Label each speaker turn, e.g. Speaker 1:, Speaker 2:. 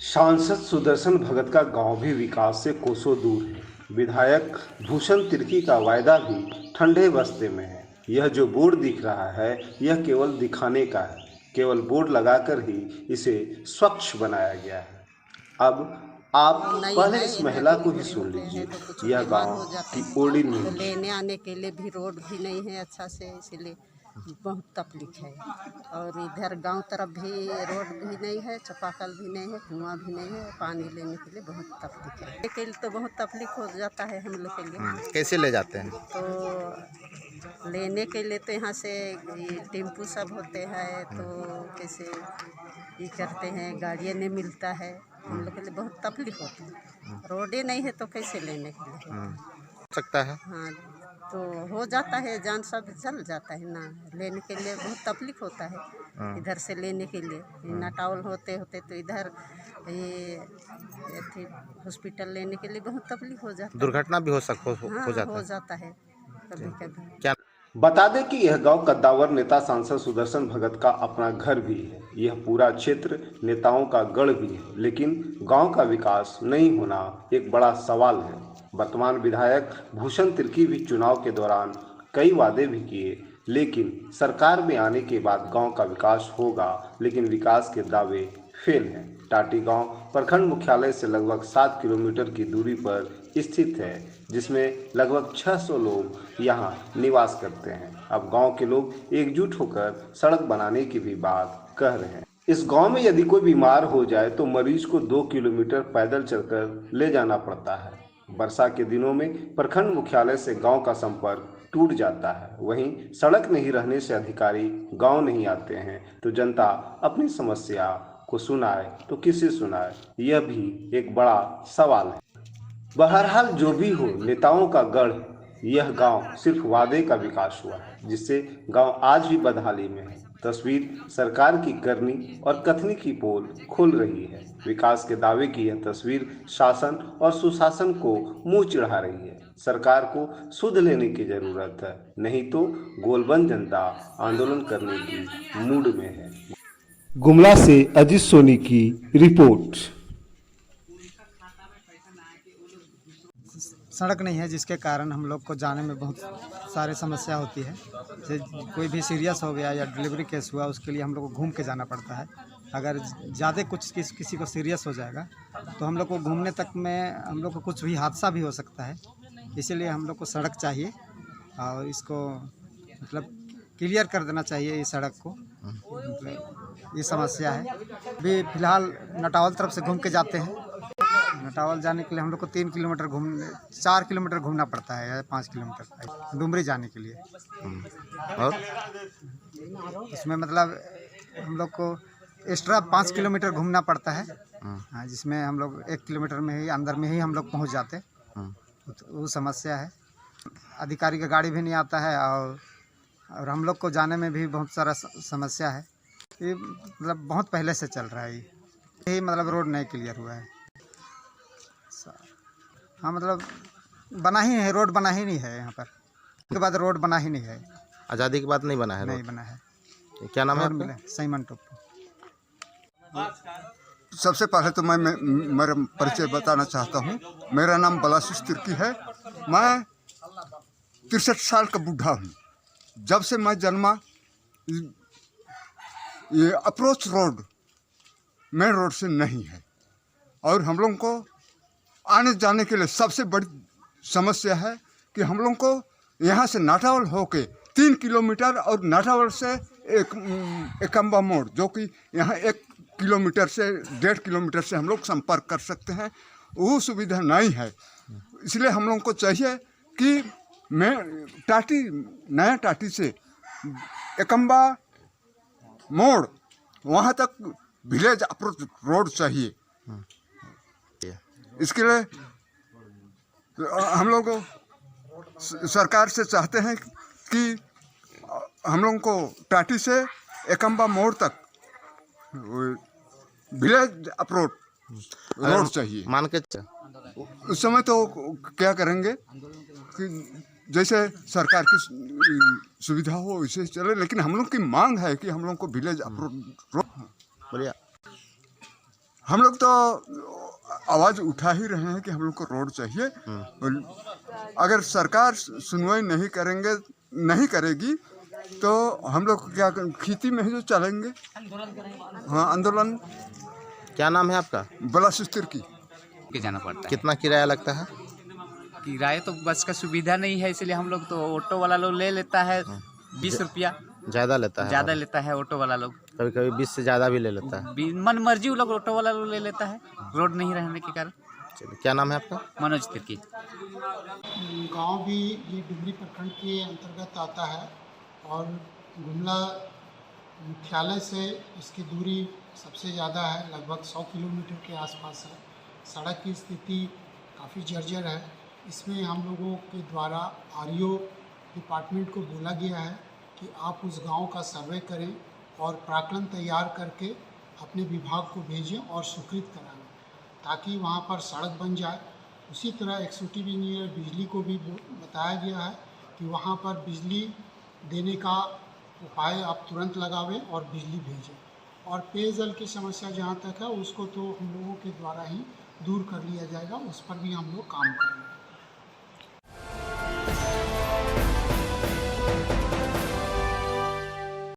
Speaker 1: सांसद सुदर्शन भगत का गांव भी विकास से कोसों दूर है। विधायक भूषण तिर्की का वायदा भी ठंडे बस्ते में है। यह जो बोर्ड दिख रहा है यह केवल दिखाने का है। केवल बोर्ड लगाकर ही इसे स्वच्छ बनाया गया है। अब आप
Speaker 2: नहीं
Speaker 1: पहले
Speaker 2: है,
Speaker 1: इस
Speaker 2: इधर
Speaker 1: महिला को ही
Speaker 2: डिलीवरी
Speaker 1: सुन
Speaker 2: होते हैं
Speaker 1: लीजिए।
Speaker 2: तो कुछ
Speaker 1: यह
Speaker 2: बीमार
Speaker 1: गांव
Speaker 2: हो जाते
Speaker 1: की
Speaker 2: हैं
Speaker 1: ओडी
Speaker 2: तो
Speaker 1: नींव।
Speaker 2: लेने आने के लिए भी रोड भी नहीं है अच्छा से, इसीलिए बहुत तकलीफ है। और इधर गांव तरफ भी रोड भी नहीं है, चापाकल भी नहीं है, कुआं भी नहीं है, पानी लेने के लिए बहुत तकलीफ है। के लिए तो बहुत तकलीफ हो जाता है हम लोग के लिए।
Speaker 3: कैसे ले जाते हैं?
Speaker 2: तो लेने के लिए तो यहाँ से ये टेम्पू सब होते हैं, तो कैसे ये करते हैं, गाड़ियाँ नहीं मिलता है, हम लोग के लिए बहुत तकलीफ होती है। रोडे नहीं है तो कैसे लेने के लिए
Speaker 3: हो सकता है।
Speaker 2: हाँ, तो हो जाता है, जान सब चल जाता है ना, लेने के लिए बहुत तकलीफ होता है। इधर से लेने के लिए नटावल होते होते तो इधर ये हॉस्पिटल लेने के लिए बहुत तकलीफ हो जाता है।
Speaker 3: दुर्घटना भी हो
Speaker 2: हाँ,
Speaker 3: जाता
Speaker 2: हो
Speaker 3: है।
Speaker 2: जाता है कभी कभी।
Speaker 3: क्या?
Speaker 1: बता दें कि यह गांव कद्दावर नेता सांसद सुदर्शन भगत का अपना घर भी है। यह पूरा क्षेत्र नेताओं का गढ़ भी है, लेकिन गांव का विकास नहीं होना एक बड़ा सवाल है। वर्तमान विधायक भूषण तिर्की भी चुनाव के दौरान कई वादे भी किए, लेकिन सरकार में आने के बाद गांव का विकास होगा, लेकिन विकास के दावे फेल हैं। टाटी गांव प्रखंड मुख्यालय से लगभग 7 किलोमीटर की दूरी पर स्थित है, जिसमें लगभग 600 लोग यहां निवास करते हैं। अब गांव के लोग एकजुट होकर सड़क बनाने की भी बात कह रहे हैं। इस गांव में यदि कोई बीमार हो जाए तो मरीज को 2 किलोमीटर पैदल चलकर ले जाना पड़ता है। वर्षा के दिनों में प्रखंड मुख्यालय से गांव का संपर्क टूट जाता है। वहीं सड़क नहीं रहने से अधिकारी गांव नहीं आते हैं, तो जनता अपनी समस्या को सुनाए तो किसे सुनाए, यह भी एक बड़ा सवाल है। बहरहाल जो भी हो, नेताओं का गढ़ यह गांव सिर्फ वादे का विकास हुआ है, जिससे गांव आज भी बदहाली में है। तस्वीर सरकार की करनी और कथनी की पोल खोल रही है। विकास के दावे की यह तस्वीर शासन और सुशासन को मुंह चिढ़ा रही है। सरकार को सुध लेने की जरूरत है, नहीं तो गोलबंद जनता आंदोलन करने की मूड में है। गुमला से अजीत सोनी की रिपोर्ट।
Speaker 4: सड़क नहीं है, जिसके कारण हम लोग को जाने में बहुत सारी समस्या होती है। जैसे कोई भी सीरियस हो गया या डिलीवरी केस हुआ, उसके लिए हम लोग को घूम के जाना पड़ता है। अगर ज़्यादा कुछ किसी को सीरियस हो जाएगा तो हम लोग को घूमने तक में हम लोग को कुछ भी हादसा भी हो सकता है। इसीलिए हम लोग को सड़क चाहिए और इसको मतलब क्लियर कर देना चाहिए, इस सड़क को। मतलब ये समस्या है। अभी फ़िलहाल नटावल तरफ से घूम के जाते हैं। नटावल जाने के लिए हम लोग को 3 किलोमीटर 4 किलोमीटर घूमना पड़ता है या 5 किलोमीटर डुमरी जाने के लिए।
Speaker 3: और
Speaker 4: इसमें मतलब हम लोग को एक्स्ट्रा 5 किलोमीटर घूमना पड़ता है। हाँ, जिसमें हम लोग 1 किलोमीटर में ही अंदर में ही हम लोग पहुंच जाते। तो वो समस्या है। अधिकारी का गाड़ी भी नहीं आता है और हम लोग को जाने में भी बहुत सारा समस्या है। ये मतलब बहुत पहले से चल रहा है। यही मतलब रोड नहीं क्लियर हुआ है। हाँ, मतलब बना ही है, रोड बना ही नहीं है यहाँ पर। उसके बाद रोड बना ही नहीं है।
Speaker 3: आज़ादी के बाद नहीं बना है
Speaker 4: नहीं
Speaker 3: रोड?
Speaker 4: बना है।
Speaker 3: क्या नाम है
Speaker 4: रोड
Speaker 3: आपका?
Speaker 4: मिले सईमन टोपू।
Speaker 5: सबसे पहले तो मैं मेरा परिचय बताना चाहता हूँ। मेरा नाम बलाशीष तिर्की है। मैं 63 साल का बूढ़ा हूँ। जब से मैं जन्मा, ये अप्रोच रोड मेन रोड से नहीं है और हम लोगों को आने जाने के लिए सबसे बड़ी समस्या है कि हम लोगों को यहाँ से नाटावल होके 3 किलोमीटर और नाटावल से एकम्बा मोड़, जो कि यहाँ 1 किलोमीटर से 1.5 किलोमीटर से हम लोग संपर्क कर सकते हैं, वो सुविधा नहीं है। इसलिए हम लोगों को चाहिए कि नया टाटी से एकम्बा मोड़ वहाँ तक विलेज अप्रोच रोड चाहिए। इसके लिए हम लोग सरकार से चाहते हैं कि हम लोगों को टाटी से एकम्बा मोड़ तक विलेज अप्रोच रोड चाहिए।
Speaker 3: मान के
Speaker 5: उस समय तो क्या करेंगे कि जैसे सरकार की सुविधा हो वैसे चले, लेकिन हम लोग की मांग है कि हम लोग को विलेज अप्रोच रोड।
Speaker 3: बोलिए।
Speaker 5: हम लोग तो आवाज़ उठा ही रहे हैं कि हम लोग को रोड चाहिए। अगर सरकार सुनवाई नहीं करेगी तो हम लोग क्या खेती में ही जो चलेंगे। हाँ, आंदोलन।
Speaker 3: क्या नाम है आपका?
Speaker 5: बला सुस्तर की
Speaker 6: के जाना पड़ता है।
Speaker 3: कितना किराया लगता है?
Speaker 6: किराए तो बस का सुविधा नहीं है, इसलिए हम लोग तो ऑटो वाला लोग ले लेता है 20 रुपया
Speaker 3: ज़्यादा लेता है?
Speaker 6: ज़्यादा लेता है ऑटो वाला लोग।
Speaker 3: कभी कभी 20 से ज़्यादा भी ले लेता है।
Speaker 6: मन मर्जी वो लोग ऑटो वाला लोग ले लेता है, रोड नहीं रहने के कारण।
Speaker 3: चलिए, क्या नाम है आपका?
Speaker 6: मनोज तिर्की।
Speaker 7: गांव भी ये डुमरी प्रखंड के अंतर्गत आता है और गुमला मुख्यालय से इसकी दूरी सबसे ज़्यादा है, लगभग 100 किलोमीटर के आसपास है। सड़क की स्थिति काफ़ी जर्जर है। इसमें हम लोगों के द्वारा आरईओ डिपार्टमेंट को बोला गया है कि आप उस गांव का सर्वे करें और प्राक्कलन तैयार करके अपने विभाग को भेजें और स्वीकृत कराएं ताकि वहां पर सड़क बन जाए। उसी तरह एक्जीक्यूटिव इंजीनियर बिजली को भी बताया गया है कि वहां पर बिजली देने का उपाय आप तुरंत लगावें और बिजली भेजें। और पेयजल की समस्या जहां तक है उसको तो हम लोगों के द्वारा ही दूर कर लिया जाएगा, उस पर भी हम लोग काम करेंगे।